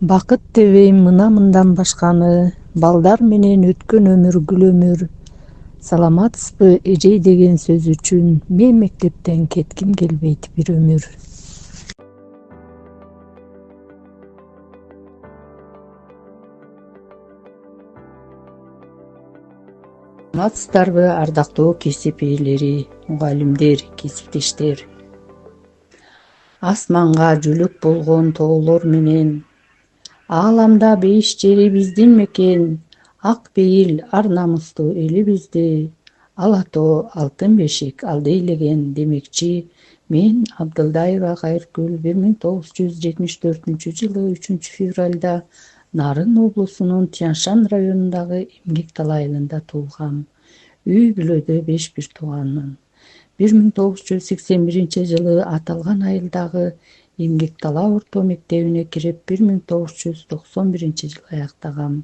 Бакыт дебейм мына-мындан башканы, балдар менен өткөн өмүр гүл өмүр. Саламатсызбы эжей деген сөз үчүн мен мектептен кетким келбейт бир өмүр. Саламатсыздарбы ардактуу кесип ээлери, мугалимдер, кесиптештер. Асманга жөлөк болгон тоолор менен ааламда бейиш жери биздин мекен, ак бейил ар намыстуу элибизди, ала тоо алтын бешик алдейлеген демекчи мен Абдылдаева Кайыркүл 1974 жылы 3 февралда Нарын облусунун Тянь-Шань районундагы Эмгектал айылында туулгам. Үй бүлөдө 5 бир тууганмын. 1981 жылы аталган айылдагы Эмгектала орто мектебине кирип 1991 жылы аяктагам.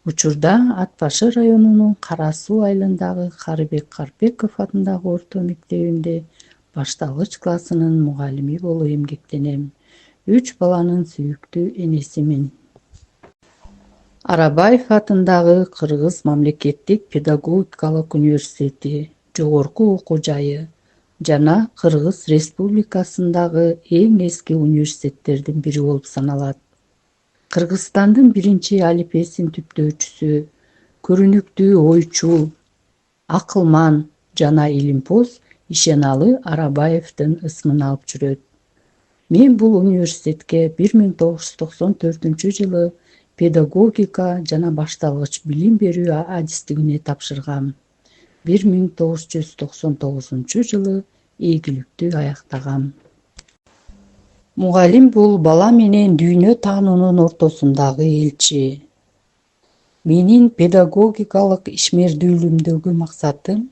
Учурда Ат башы районунун Кара Суу айылындагы Карыбек Карпеков атындагы орто мектебинде башталгыч классынын мугалими болуп эмгектенем. 3 баланын сүйүктүү энесимин. Арабаев атындагы Кыргыз мамлекеттик педагогикалык университети жогорку окуу жайы жана Кыргыз Республикасындагы эң эски университеттердин бири болуп саналат. Кыргызстандын биринчи алифбесин түптөөчүсү, көрүнүктүү ойчул, акылман жана илимпоз Ишеналы Арабаевдин ысмын алып жүрөт. Мен бул университетке 1994 жылы педагогика жана башталгыч билим берүү адистигине тапшыргам. 1999 жылы ийгиликтүү аяктагам. Мугалим бул бала менен дүйнө таануунун ортосундагы элчи. Менин педагогикалык ишмердүүлүгүмдөгү максатым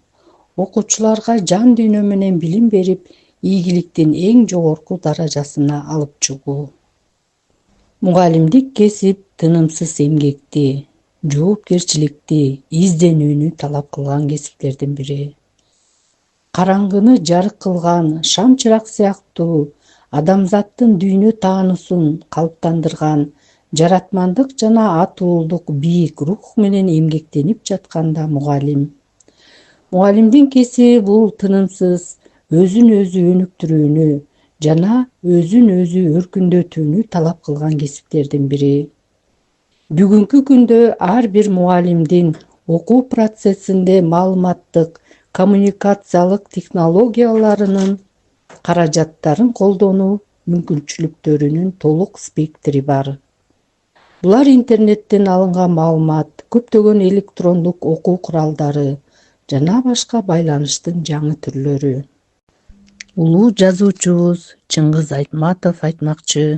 окуучуларга жан дүйнө менен билим берип, ийгиликтин эң жогорку даражасына алып чыгуу. Мугалимдик кесип тынымсыз эмгекти, жоопкерчиликти, изденүүнү талап кылган кесиптердин бири. Караңгыны жарык кылган шам чырак сыяктуу адамзаттын дүйнө таануусун калыптандырган жаратмандык жана атуулдук бийик рух менен эмгектенип жатканда мугалим. Мугалимдин кесиби бул тынымсыз өзүн өзү өнүктүрүүнү жана өзүн өзү өркүндөтүүнү талап кылган кесиптердин бири. Бүгүнкү күндө ар бир мугалимдин окуу процессинде маалыматтык, коммуникациялык технологияларынын каражаттарын колдонуу мүмкүнчүлүктөрүнүн толук спектри бар. Булар интернеттен алынган маалымат, көптөгөн электрондук окуу куралдары жана башка байланыштын жаңы түрлөрү. Улуу жазуучубуз Чыңгыз Айтматов айтмакчы,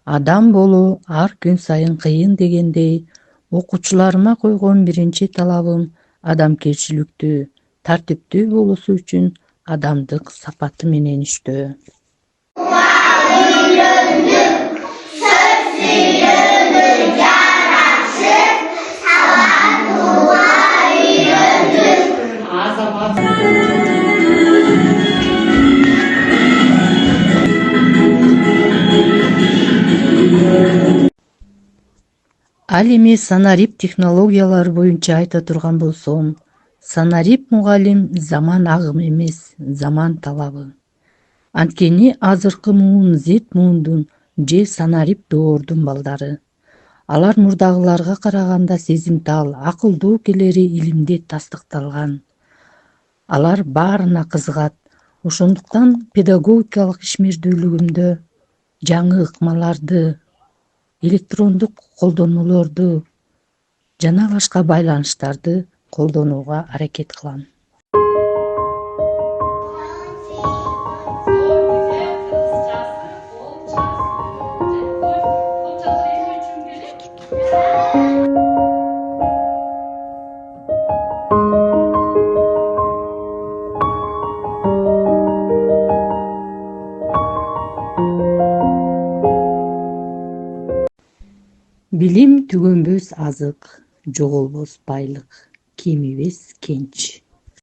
адам болуу ар күн сайын кыйын дегендей, окуучуларыма койгон биринчи талабым адамгерчиликтүү, тартиптүү болуусу үчүн адамдык сапаты менен иштөө. Ал эми санарип технологиялары боюнча айта турган болсом, санарип мугалим заман агымы эмес, заман талабы. Анткени азыркы муун Z муундун же санарип доордун балдары. Алар мурдагыларга караганда сезимтал, акылдуу келери илимде тастыкталган. Алар баарына кызыгат. Ошондуктан педагогикалык ишмердүүлүгүмдө жаңы ыкмаларды, электрондук колдонмолорду жана башка байланыштарды колдонууга аракет кылам. Билим түгөнбөс азык, жоголбос байлык, кемибес кенч.